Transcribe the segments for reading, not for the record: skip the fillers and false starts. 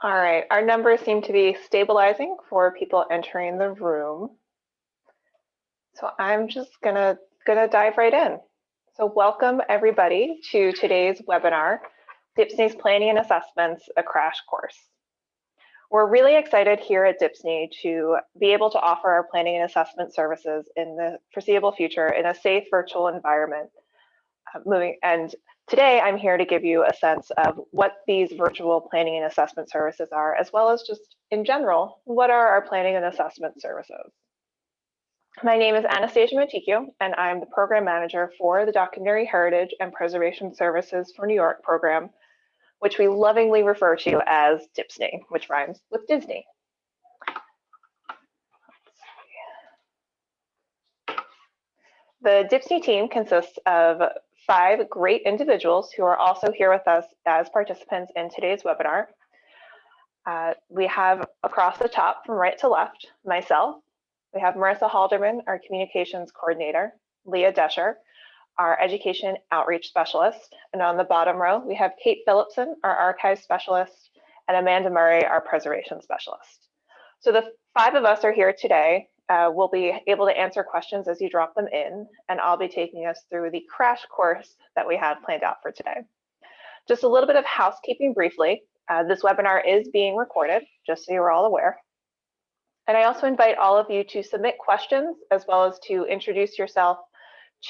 All right, our numbers seem to be stabilizing for people entering the room. So I'm just gonna dive right in. So welcome everybody to today's webinar, DHPSNY's Planning and Assessments, a crash course. We're really excited here at DHPSNY to be able to offer our planning and assessment services in the foreseeable future in a safe virtual environment. And today I'm here to give you a sense of what these virtual planning and assessment services are, as well as just in general, what are our planning and assessment services. My name is Anastasia Matijkiw, and I'm the Program Manager for the Documentary Heritage and Preservation Services for New York program, which we lovingly refer to as DHPSNY, which rhymes with Disney. The DHPSNY team consists of 5 great individuals who are also here with us as participants in today's webinar. We have across the top from right to left, myself. We have Marissa Halderman, our communications coordinator, Leah Descher, our education outreach specialist, and on the bottom row, we have Kate Phillipson, our archives specialist, and Amanda Murray, our preservation specialist. So the 5 of us are here today. We'll be able to answer questions as you drop them in, and I'll be taking us through the crash course that we have planned out for today. Just a little bit of housekeeping briefly. This webinar is being recorded, just so you're all aware. And I also invite all of you to submit questions as well as to introduce yourself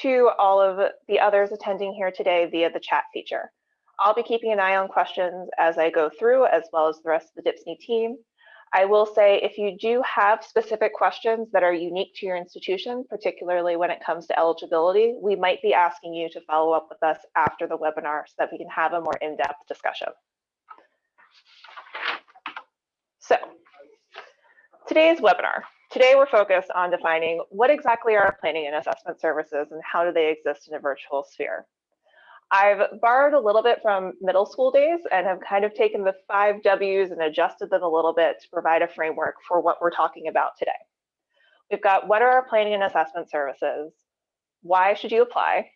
to all of the others attending here today via the chat feature. I'll be keeping an eye on questions as I go through, as well as the rest of the DHPSNY team. I will say if you do have specific questions that are unique to your institution, particularly when it comes to eligibility, we might be asking you to follow up with us after the webinar so that we can have a more in-depth discussion. So, today's webinar. Today we're focused on defining what exactly are planning and assessment services and how do they exist in a virtual sphere. I've borrowed a little bit from middle school days and have kind of taken the 5 W's and adjusted them a little bit to provide a framework for what we're talking about today. We've got what are our planning and assessment services, why should you apply,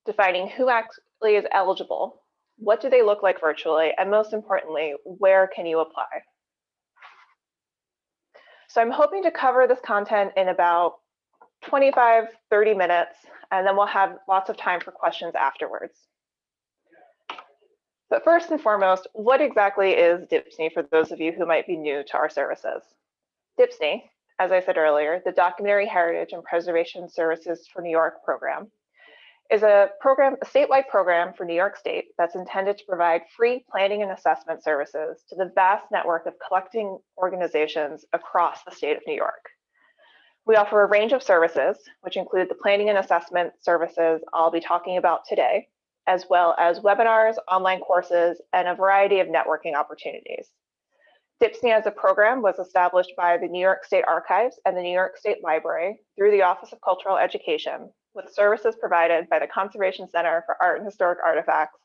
defining who actually is eligible, what do they look like virtually, and most importantly, where can you apply? So I'm hoping to cover this content in about 25, 30 minutes, and then we'll have lots of time for questions afterwards. But first and foremost, what exactly is DHPSNY for those of you who might be new to our services? DHPSNY, as I said earlier, the Documentary Heritage and Preservation Services for New York program, is a statewide program for New York State that's intended to provide free planning and assessment services to the vast network of collecting organizations across the state of New York. We offer a range of services, which include the planning and assessment services I'll be talking about today, as well as webinars, online courses, and a variety of networking opportunities. DHPSNY as a program was established by the New York State Archives and the New York State Library through the Office of Cultural Education, with services provided by the Conservation Center for Art and Historic Artifacts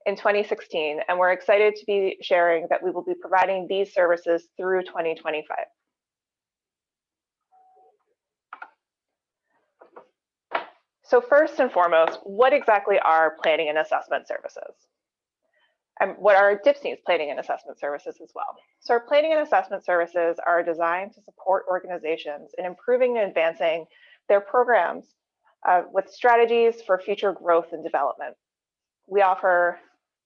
in 2016, and we're excited to be sharing that we will be providing these services through 2025. So first and foremost, what exactly are planning and assessment services? And what are DHPSNY's planning and assessment services as well? So our planning and assessment services are designed to support organizations in improving and advancing their programs with strategies for future growth and development. We offer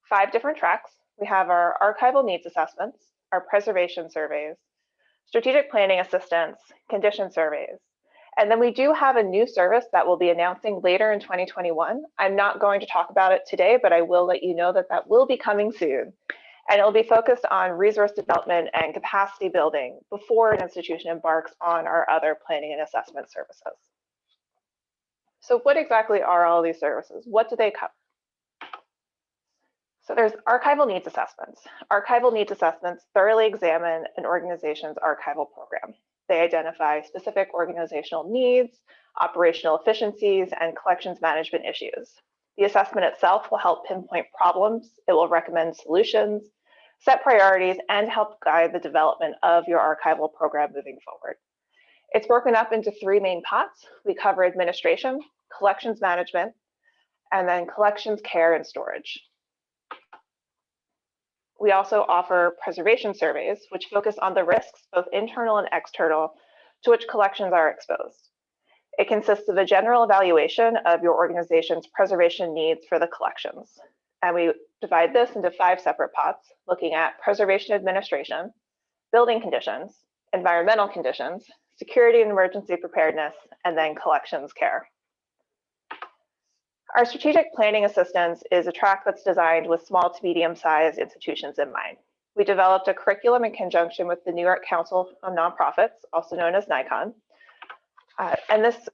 5 different tracks. We have our archival needs assessments, our preservation surveys, strategic planning assistance, condition surveys. And then we do have a new service that we'll be announcing later in 2021. I'm not going to talk about it today, but I will let you know that that will be coming soon. And it'll be focused on resource development and capacity building before an institution embarks on our other planning and assessment services. So what exactly are all these services? What do they cover? So there's archival needs assessments. Archival needs assessments thoroughly examine an organization's archival program. They identify specific organizational needs, operational efficiencies, and collections management issues. The assessment itself will help pinpoint problems. It will recommend solutions, set priorities, and help guide the development of your archival program moving forward. It's broken up into 3 main pots. We cover administration, collections management, and then collections care and storage. we also offer preservation surveys, which focus on the risks, both internal and external, to which collections are exposed. It consists of a general evaluation of your organization's preservation needs for the collections. And we divide this into 5 separate pots, looking at preservation administration, building conditions, environmental conditions, security and emergency preparedness, and then collections care. Our strategic planning assistance is a track that's designed with small to medium-sized institutions in mind. We developed a curriculum in conjunction with the New York Council of Nonprofits, also known as NYCON. And this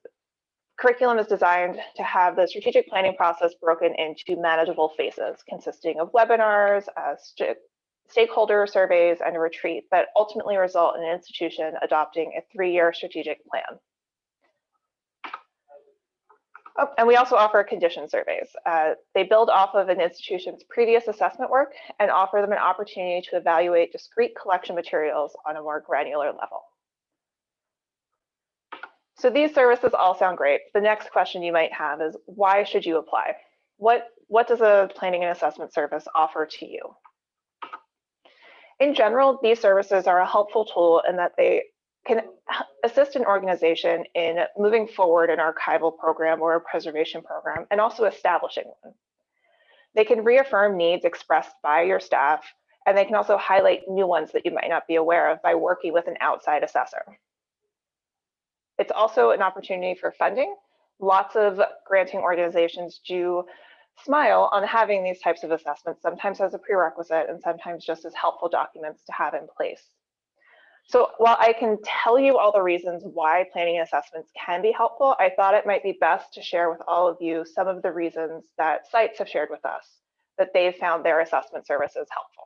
curriculum is designed to have the strategic planning process broken into manageable phases, consisting of webinars, stakeholder surveys, and a retreat that ultimately result in an institution adopting a 3-year strategic plan. Oh, and we also offer condition surveys. They build off of an institution's previous assessment work and offer them an opportunity to evaluate discrete collection materials on a more granular level. So these services all sound great. The next question you might have is, why should you apply? What does a planning and assessment service offer to you? In general, these services are a helpful tool in that they can assist an organization in moving forward an archival program or a preservation program, and also establishing one. They can reaffirm needs expressed by your staff, and they can also highlight new ones that you might not be aware of by working with an outside assessor. It's also an opportunity for funding. Lots of granting organizations do smile on having these types of assessments, sometimes as a prerequisite and sometimes just as helpful documents to have in place. So while I can tell you all the reasons why planning assessments can be helpful, I thought it might be best to share with all of you some of the reasons that sites have shared with us that they've found their assessment services helpful.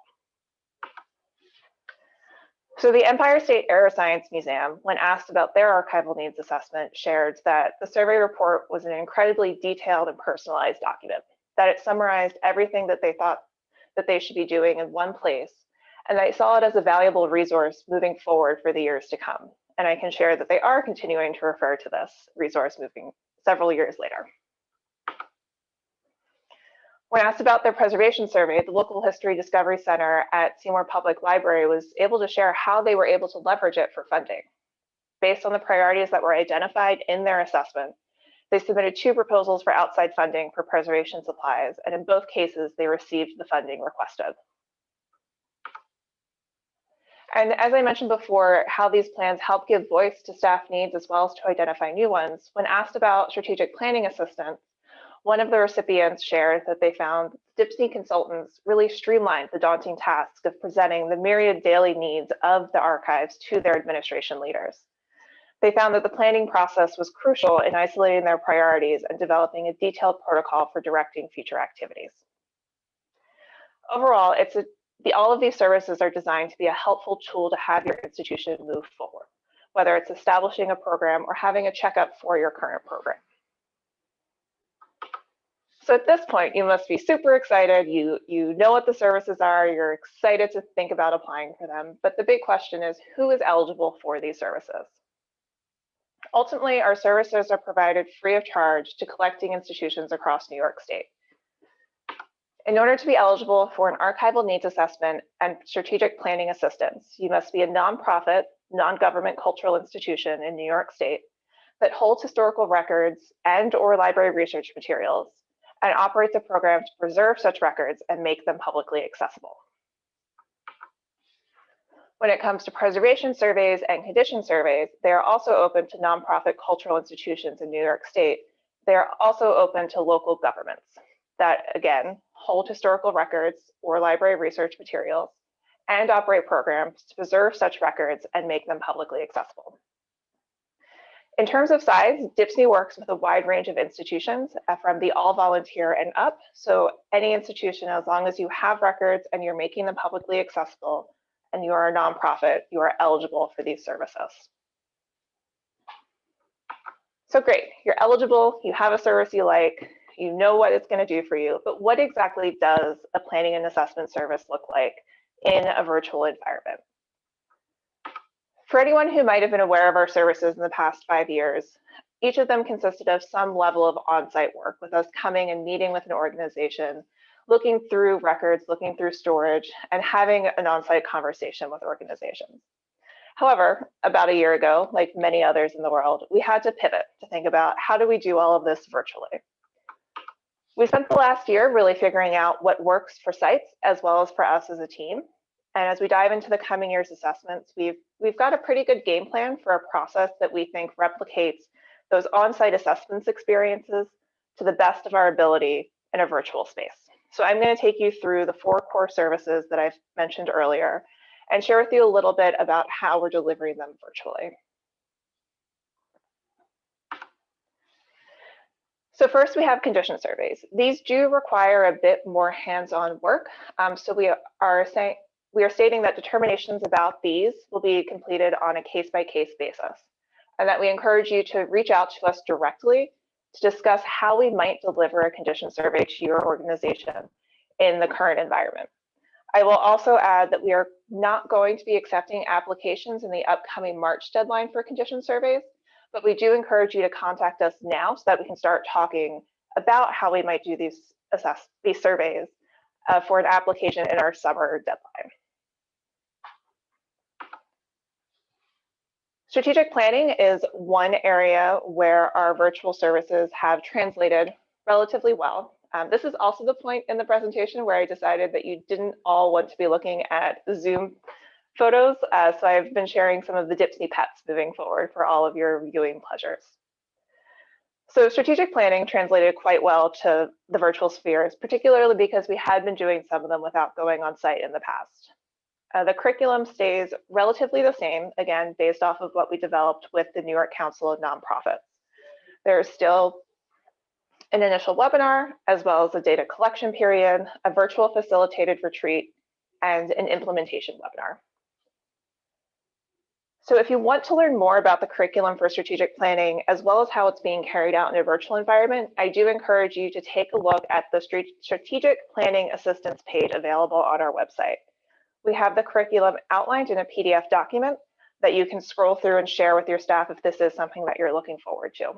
So the Empire State Air Science Museum, when asked about their archival needs assessment, shared that the survey report was an incredibly detailed and personalized document, that it summarized everything that they thought that they should be doing in one place, and I saw it as a valuable resource moving forward for the years to come. And I can share that they are continuing to refer to this resource moving several years later. When asked about their preservation survey, the Local History Discovery Center at Seymour Public Library was able to share how they were able to leverage it for funding. Based on the priorities that were identified in their assessment, they submitted 2 proposals for outside funding for preservation supplies, and in both cases, they received the funding requested. And as I mentioned before, how these plans help give voice to staff needs as well as to identify new ones. When asked about strategic planning assistance, one of the recipients shared that they found DHPSNY consultants really streamlined the daunting task of presenting the myriad daily needs of the archives to their administration leaders. They found that the planning process was crucial in isolating their priorities and developing a detailed protocol for directing future activities. Overall, all of these services are designed to be a helpful tool to have your institution move forward, whether it's establishing a program or having a checkup for your current program. So at this point, you must be super excited. You know what the services are. You're excited to think about applying for them. But the big question is, who is eligible for these services? Ultimately, our services are provided free of charge to collecting institutions across New York State. In order to be eligible for an archival needs assessment and strategic planning assistance, you must be a nonprofit, non-government cultural institution in New York State that holds historical records and/or library research materials and operates a program to preserve such records and make them publicly accessible. When it comes to preservation surveys and condition surveys, they are also open to nonprofit cultural institutions in New York State. They are also open to local governments that, again, hold historical records or library research materials and operate programs to preserve such records and make them publicly accessible. In terms of size, DHPSNY works with a wide range of institutions from the all volunteer and up. So any institution, as long as you have records and you're making them publicly accessible and you are a nonprofit, you are eligible for these services. So great, you're eligible, you have a service you like, you know what it's going to do for you, but what exactly does a planning and assessment service look like in a virtual environment? For anyone who might have been aware of our services in the past 5 years, each of them consisted of some level of on-site work, with us coming and meeting with an organization, looking through records, looking through storage, and having an on-site conversation with organizations. However, about a year ago, like many others in the world, we had to pivot to think about how do we do all of this virtually. We spent the last year really figuring out what works for sites as well as for us as a team. And as we dive into the coming year's assessments, we've got a pretty good game plan for a process that we think replicates those on-site assessments experiences to the best of our ability in a virtual space. So I'm going to take you through the 4 core services that I've mentioned earlier and share with you a little bit about how we're delivering them virtually. So first, we have condition surveys. These do require a bit more hands-on work. So we are stating that determinations about these will be completed on a case-by-case basis, and that we encourage you to reach out to us directly to discuss how we might deliver a condition survey to your organization in the current environment. I will also add that we are not going to be accepting applications in the upcoming March deadline for condition surveys, but we do encourage you to contact us now so that we can start talking about how we might do these surveys for an application in our summer deadline. Strategic planning is one area where our virtual services have translated relatively well. This is also the point in the presentation where I decided that you didn't all want to be looking at Zoom photos, so I've been sharing some of the DHPSNY pets moving forward for all of your viewing pleasures. So strategic planning translated quite well to the virtual spheres, particularly because we had been doing some of them without going on site in the past. The curriculum stays relatively the same, again, based off of what we developed with the New York Council of Nonprofits. There's still an initial webinar, as well as a data collection period, a virtual facilitated retreat, and an implementation webinar. So if you want to learn more about the curriculum for strategic planning, as well as how it's being carried out in a virtual environment, I do encourage you to take a look at the Strategic Planning Assistance page available on our website. We have the curriculum outlined in a PDF document that you can scroll through and share with your staff if this is something that you're looking forward to.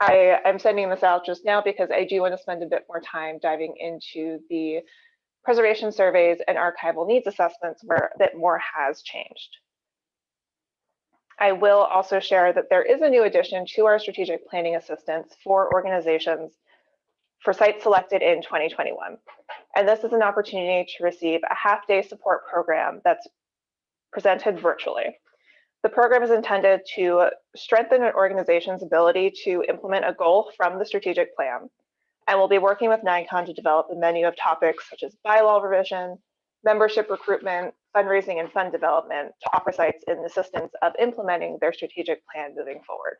I'm sending this out just now because I do want to spend a bit more time diving into the preservation surveys and archival needs assessments where a bit more has changed. I will also share that there is a new addition to our strategic planning assistance for organizations for sites selected in 2021. And this is an opportunity to receive a half-day support program that's presented virtually. The program is intended to strengthen an organization's ability to implement a goal from the strategic plan. And we'll be working with NICON to develop a menu of topics such as bylaw revision, membership recruitment, fundraising, and fund development to offer sites in assistance of implementing their strategic plan moving forward.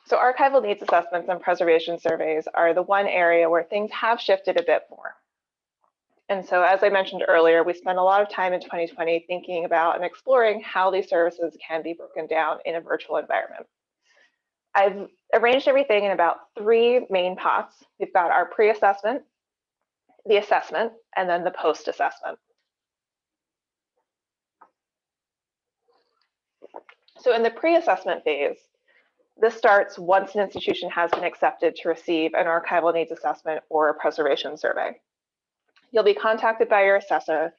So archival needs assessments and preservation surveys are the one area where things have shifted a bit more. And so as I mentioned earlier, we spent a lot of time in 2020 thinking about and exploring how these services can be broken down in a virtual environment. I've arranged everything in about 3 main pots. We've got our pre-assessment, the assessment, and then the post-assessment. So in the pre-assessment phase, this starts once an institution has been accepted to receive an archival needs assessment or a preservation survey. You'll be contacted by your assessor.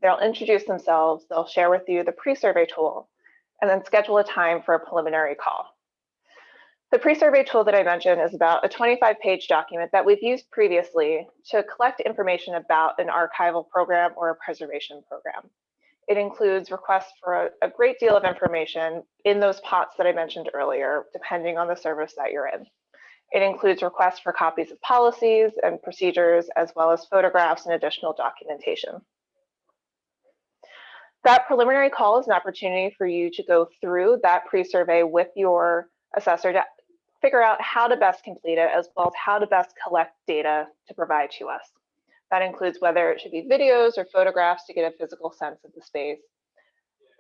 They'll introduce themselves. They'll share with you the pre-survey tool, and then schedule a time for a preliminary call. The pre-survey tool that I mentioned is about a 25-page document that we've used previously to collect information about an archival program or a preservation program. It includes requests for a great deal of information in those pots that I mentioned earlier, depending on the service that you're in. It includes requests for copies of policies and procedures, as well as photographs and additional documentation. That preliminary call is an opportunity for you to go through that pre-survey with your assessor to figure out how to best complete it, as well as how to best collect data to provide to us. That includes whether it should be videos or photographs to get a physical sense of the space,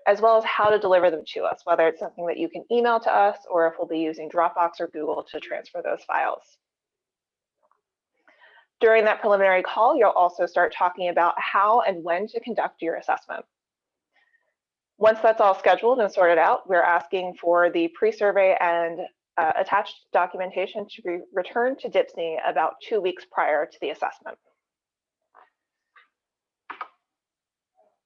as well as how to deliver them to us, whether it's something that you can email to us or if we'll be using Dropbox or Google to transfer those files. During that preliminary call, you'll also start talking about how and when to conduct your assessment. Once that's all scheduled and sorted out, we're asking for the pre-survey and attached documentation to be returned to DHPSNY about 2 weeks prior to the assessment.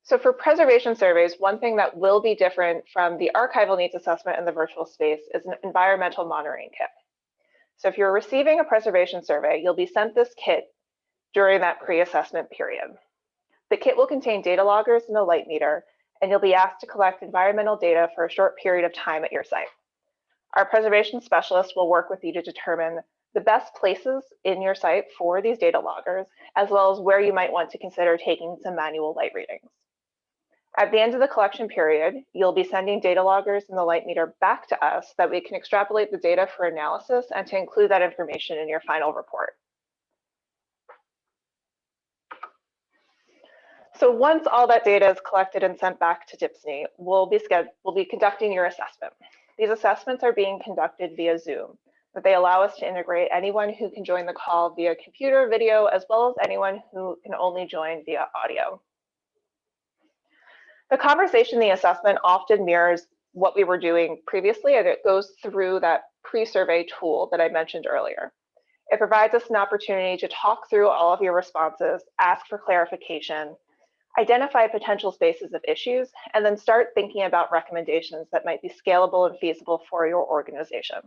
So for preservation surveys, one thing that will be different from the archival needs assessment in the virtual space is an environmental monitoring kit. So if you're receiving a preservation survey, you'll be sent this kit during that pre-assessment period. The kit will contain data loggers and a light meter, and you'll be asked to collect environmental data for a short period of time at your site. Our preservation specialist will work with you to determine the best places in your site for these data loggers, as well as where you might want to consider taking some manual light readings. At the end of the collection period, you'll be sending data loggers and the light meter back to us so that we can extrapolate the data for analysis and to include that information in your final report. So once all that data is collected and sent back to DHPSNY, we'll be conducting your assessment. These assessments are being conducted via Zoom, but they allow us to integrate anyone who can join the call via computer, video, as well as anyone who can only join via audio. The conversation, the assessment often mirrors what we were doing previously, and it goes through that pre-survey tool that I mentioned earlier. It provides us an opportunity to talk through all of your responses, ask for clarification, identify potential spaces of issues, and then start thinking about recommendations that might be scalable and feasible for your organization.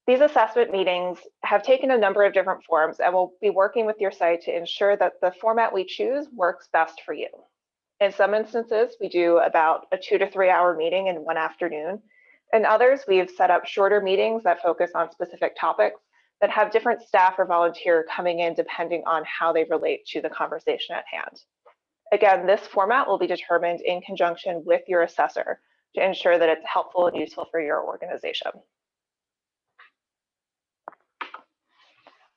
These assessment meetings have taken a number of different forms, and we'll be working with your site to ensure that the format we choose works best for you. In some instances, we do about a 2 to 3 hour meeting in one afternoon. In others, we've set up shorter meetings that focus on specific topics that have different staff or volunteer coming in depending on how they relate to the conversation at hand. Again, this format will be determined in conjunction with your assessor to ensure that it's helpful and useful for your organization.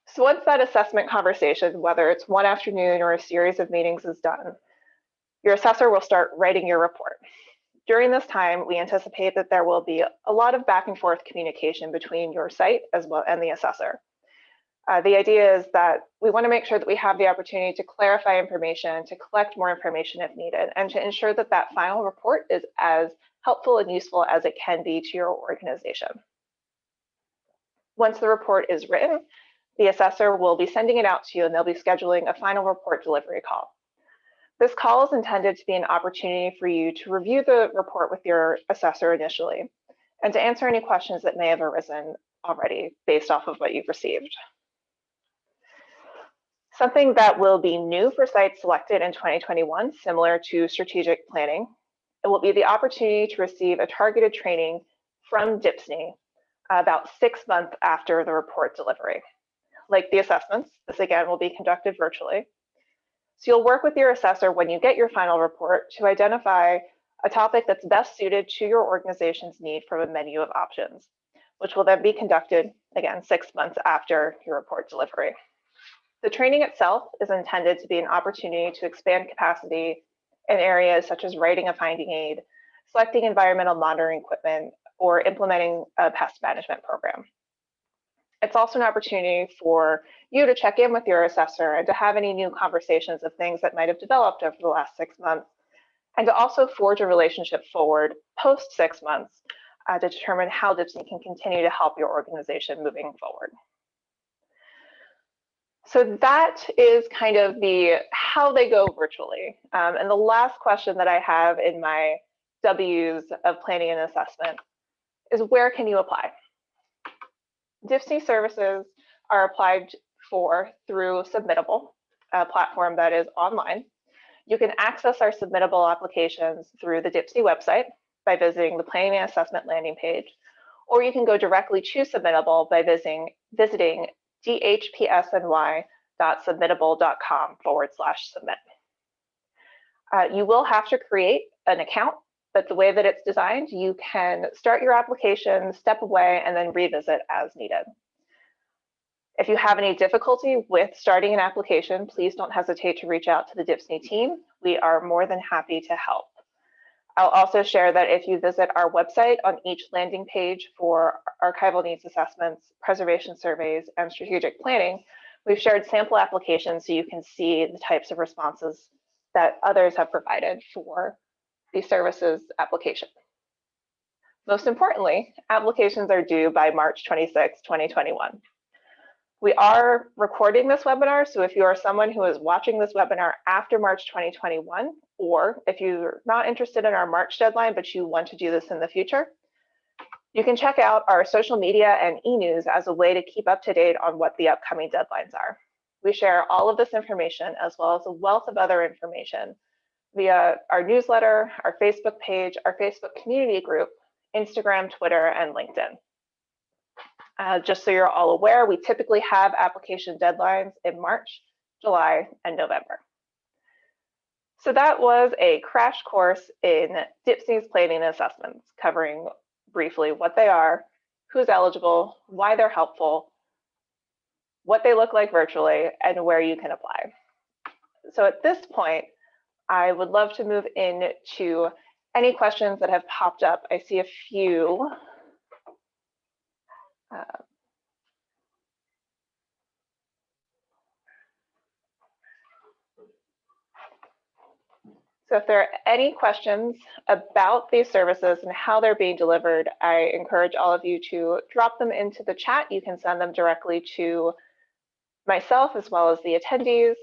So once that assessment conversation, whether it's one afternoon or a series of meetings, is done, your assessor will start writing your report. During this time, we anticipate that there will be a lot of back and forth communication between your site as well and the assessor. The idea is that we want to make sure that we have the opportunity to clarify information, to collect more information if needed, and to ensure that that final report is as helpful and useful as it can be to your organization. Once the report is written, the assessor will be sending it out to you, and they'll be scheduling a final report delivery call. This call is intended to be an opportunity for you to review the report with your assessor initially and to answer any questions that may have arisen already based off of what you've received. Something that will be new for sites selected in 2021, similar to strategic planning, it will be the opportunity to receive a targeted training from DHPSNY about 6 months after the report delivery. Like the assessments, this again will be conducted virtually. So you'll work with your assessor when you get your final report to identify a topic that's best suited to your organization's need from a menu of options, which will then be conducted, again, 6 months after your report delivery. The training itself is intended to be an opportunity to expand capacity in areas such as writing a finding aid, selecting environmental monitoring equipment, or implementing a pest management program. It's also an opportunity for you to check in with your assessor and to have any new conversations of things that might have developed over the last 6 months, and to also forge a relationship forward post 6 months to determine how DHPSNY can continue to help your organization moving forward. So that is kind of the how they go virtually. And the last question that I have in my W's of planning and assessment is, where can you apply? DHPSNY services are applied for through Submittable, a platform that is online. You can access our Submittable applications through the DHPSNY website by visiting the Planning and Assessment landing page, or you can go directly to Submittable by visiting DHPSNY.submittable.com/submit. You will have to create an account, but the way that it's designed, you can start your application, step away, and then revisit as needed. If you have any difficulty with starting an application, please don't hesitate to reach out to the DHPSNY team. We are more than happy to help. I'll also share that if you visit our website, on each landing page for archival needs assessments, preservation surveys, and strategic planning, we've shared sample applications so you can see the types of responses that others have provided for the services application. Most importantly, applications are due by March 26, 2021. We are recording this webinar, so if you are someone who is watching this webinar after March 2021, or if you're not interested in our March deadline, but you want to do this in the future, you can check out our social media and e-news as a way to keep up to date on what the upcoming deadlines are. We share all of this information as well as a wealth of other information via our newsletter, our Facebook page, our Facebook community group, Instagram, Twitter, and LinkedIn. Just so you're all aware, we typically have application deadlines in March, July, and November. So that was a crash course in DHPSNY's planning and assessments, covering briefly what they are, who's eligible, why they're helpful, what they look like virtually, and where you can apply. So at this point, I would love to move into any questions that have popped up. I see a few. So if there are any questions about these services and how they're being delivered, I encourage all of you to drop them into the chat. You can send them directly to myself as well as the attendees.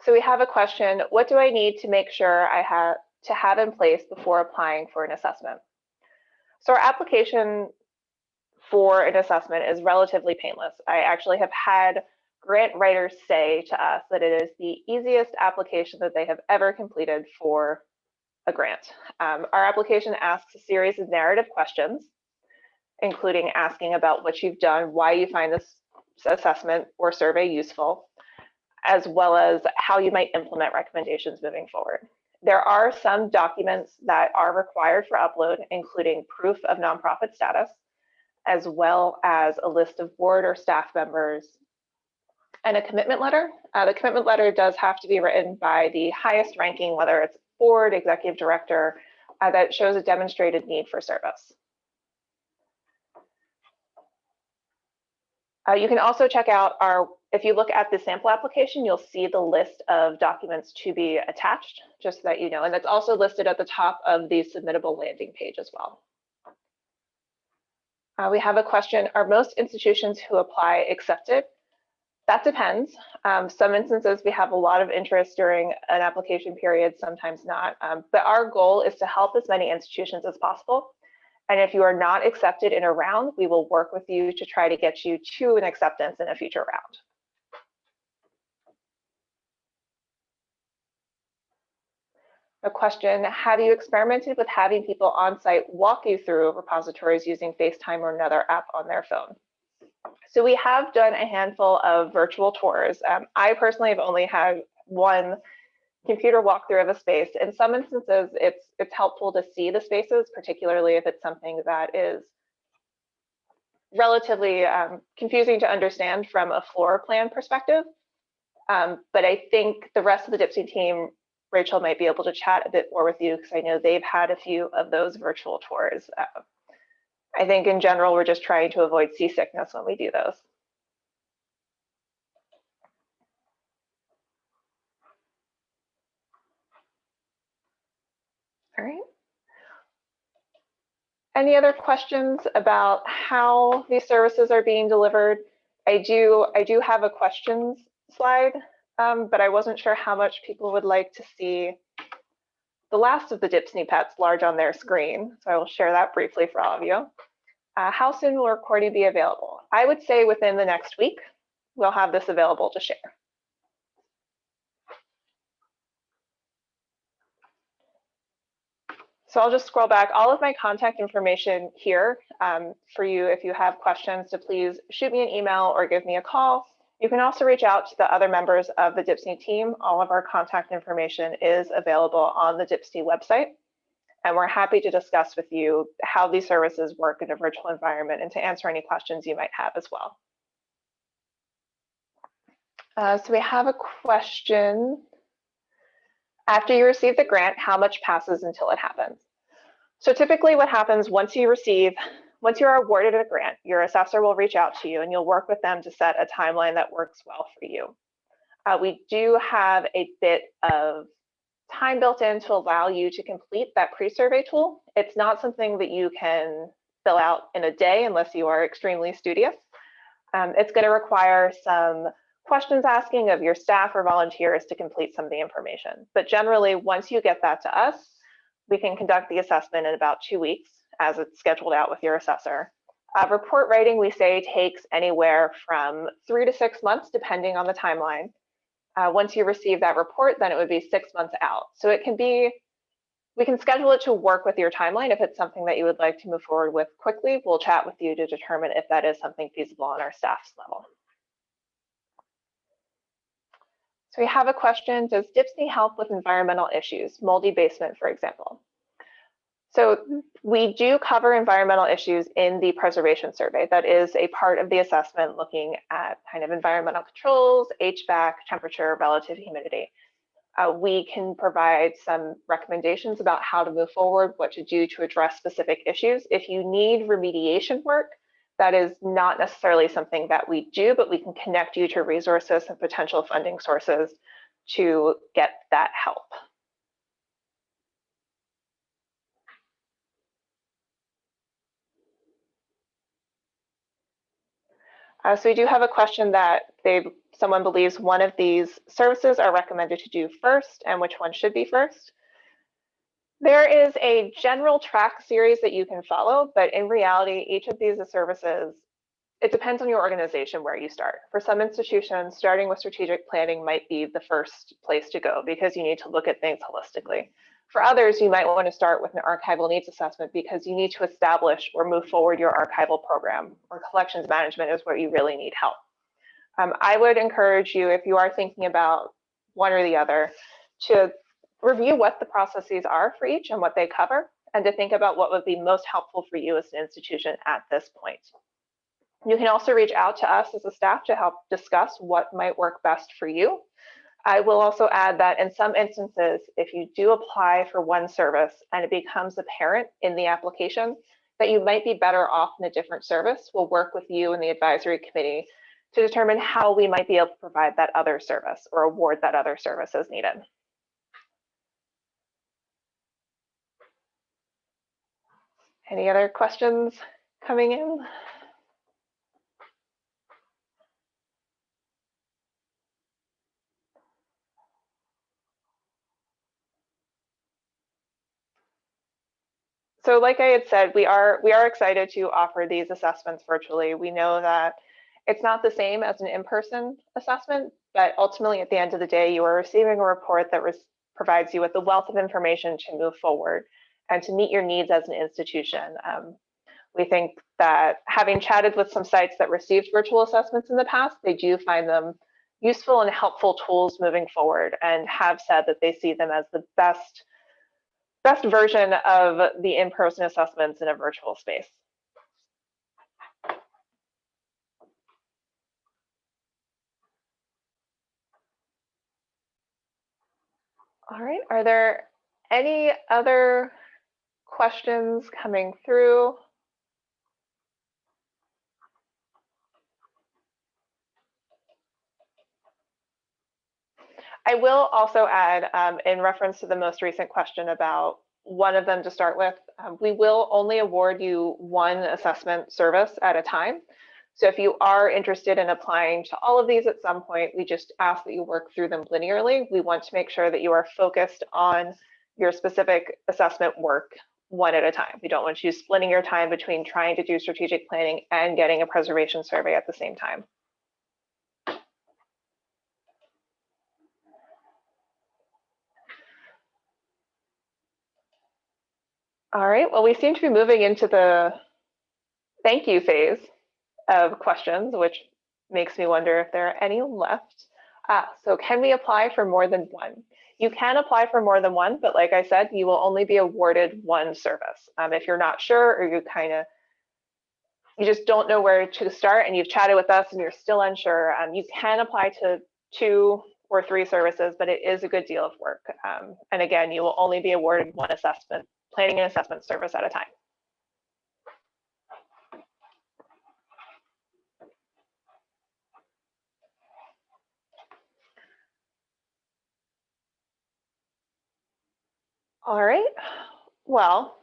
So we have a question, what do I need to make sure I have in place before applying for an assessment? So our application for an assessment is relatively painless. I actually have had grant writers say to us that it is the easiest application that they have ever completed for a grant. Our application asks a series of narrative questions, including asking about what you've done, why you find this assessment or survey useful, as well as how you might implement recommendations moving forward. There are some documents that are required for upload, including proof of nonprofit status, as well as a list of board or staff members and a commitment letter. The commitment letter does have to be written by the highest ranking, whether it's board, executive director, that shows a demonstrated need for service. You can also check out if you look at the sample application, you'll see the list of documents to be attached, just so that you know, and that's also listed at the top of the submittable landing page as well. We have a question, are most institutions who apply accepted? That depends. Some instances we have a lot of interest during an application period, sometimes not. But our goal is to help as many institutions as possible. And if you are not accepted in a round, we will work with you to try to get you to an acceptance in a future round. A question, have you experimented with having people on site walk you through repositories using FaceTime or another app on their phone? So we have done a handful of virtual tours. I personally have only had one computer walkthrough of a space. In some instances, it's helpful to see the spaces, particularly if it's something that is relatively confusing to understand from a floor plan perspective. But I think the rest of the DHPSNY team, Rachel might be able to chat a bit more with you because I know they've had a few of those virtual tours. I think in general, we're just trying to avoid seasickness when we do those. All right. Any other questions about how these services are being delivered? I do have a questions slide, but I wasn't sure how much people would like to see the last of the DHPSNY pets large on their screen. So I will share that briefly for all of you. How soon will recording be available? I would say within the next week, we'll have this available to share. So I'll just scroll back. All of my contact information here for you if you have questions, so please shoot me an email or give me a call. You can also reach out to the other members of the DHPSNY team. All of our contact information is available on the DHPSNY website. And we're happy to discuss with you how these services work in a virtual environment and to answer any questions you might have as well. So we have a question. After you receive the grant, how much passes until it happens? So typically what happens once you are awarded a grant, your assessor will reach out to you and you'll work with them to set a timeline that works well for you. We do have a bit of time built in to allow you to complete that pre-survey tool. It's not something that you can fill out in a day unless you are extremely studious. It's going to require some questions asking of your staff or volunteers to complete some of the information. But generally, once you get that to us, we can conduct the assessment in about 2 weeks as it's scheduled out with your assessor. Report writing, we say, takes anywhere from 3 to 6 months, depending on the timeline. Once you receive that report, then it would be 6 months out. So it can be, we can schedule it to work with your timeline. If it's something that you would like to move forward with quickly, we'll chat with you to determine if that is something feasible on our staff's level. So we have a question, does DHPSNY help with environmental issues, moldy basement, for example? So we do cover environmental issues in the preservation survey. That is a part of the assessment looking at kind of environmental controls, HVAC, temperature, relative humidity. We can provide some recommendations about how to move forward, what to do to address specific issues. If you need remediation work, that is not necessarily something that we do, but we can connect you to resources and potential funding sources to get that help. So we do have a question that someone believes one of these services are recommended to do first and which one should be first. There is a general track series that you can follow, but in reality, each of these services, it depends on your organization where you start. For some institutions, starting with strategic planning might be the first place to go because you need to look at things holistically. For others, you might want to start with an archival needs assessment because you need to establish or move forward your archival program, or collections management is where you really need help. I would encourage you, if you are thinking about one or the other, to review what the processes are for each and what they cover, and to think about what would be most helpful for you as an institution at this point. You can also reach out to us as a staff to help discuss what might work best for you. I will also add that in some instances, if you do apply for one service and it becomes apparent in the application that you might be better off in a different service, we'll work with you and the advisory committee to determine how we might be able to provide that other service or award that other service as needed. Any other questions coming in? So like I had said, we are excited to offer these assessments virtually. We know that it's not the same as an in-person assessment, but ultimately at the end of the day, you are receiving a report that provides you with a wealth of information to move forward and to meet your needs as an institution. We think that having chatted with some sites that received virtual assessments in the past, they do find them useful and helpful tools moving forward, and have said that they see them as the best version of the in-person assessments in a virtual space. All right, are there any other questions coming through? I will also add, in reference to the most recent question about one of them to start with, we will only award you one assessment service at a time. So if you are interested in applying to all of these at some point, we just ask that you work through them linearly. We want to make sure that you are focused on your specific assessment work one at a time. We don't want you splitting your time between trying to do strategic planning and getting a preservation survey at the same time. All right, well, we seem to be moving into the thank you phase of questions, which makes me wonder if there are any left. So can we apply for more than one? You can apply for more than one, but like I said, you will only be awarded one service. If you're not sure, or you just don't know where to start and you've chatted with us and you're still unsure, you can apply to 2 or 3 services, but it is a good deal of work. And again, you will only be awarded one assessment, planning and assessment service at a time. All right, well,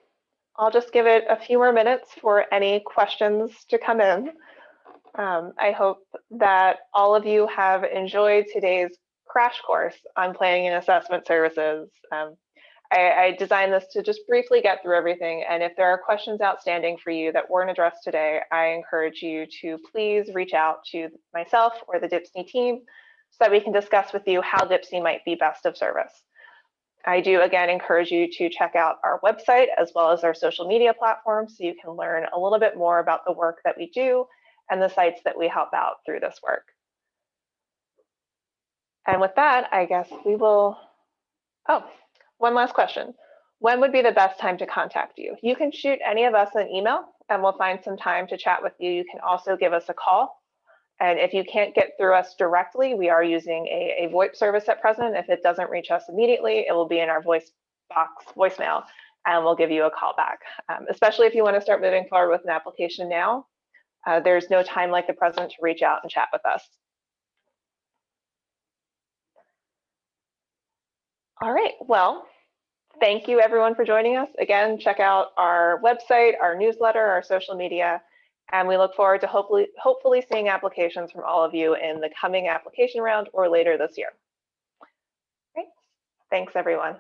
I'll just give it a few more minutes for any questions to come in. I hope that all of you have enjoyed today's crash course on planning and assessment services. I designed this to just briefly get through everything, and if there are questions outstanding for you that weren't addressed today, I encourage you to please reach out to myself or the DHPSNY team so that we can discuss with you how DHPSNY might be best of service. I do again encourage you to check out our website as well as our social media platforms so you can learn a little bit more about the work that we do and the sites that we help out through this work. And with that, I guess we will, oh, one last question. When would be the best time to contact you? You can shoot any of us an email and we'll find some time to chat with you. You can also give us a call. And if you can't get through us directly, we are using a VoIP service at present. If it doesn't reach us immediately, it will be in our voicemail, and we'll give you a call back. Especially if you want to start moving forward with an application now, there's no time like the present to reach out and chat with us. All right, well, thank you everyone for joining us. Again, check out our website, our newsletter, our social media, and we look forward to hopefully seeing applications from all of you in the coming application round or later this year. Great. Thanks everyone.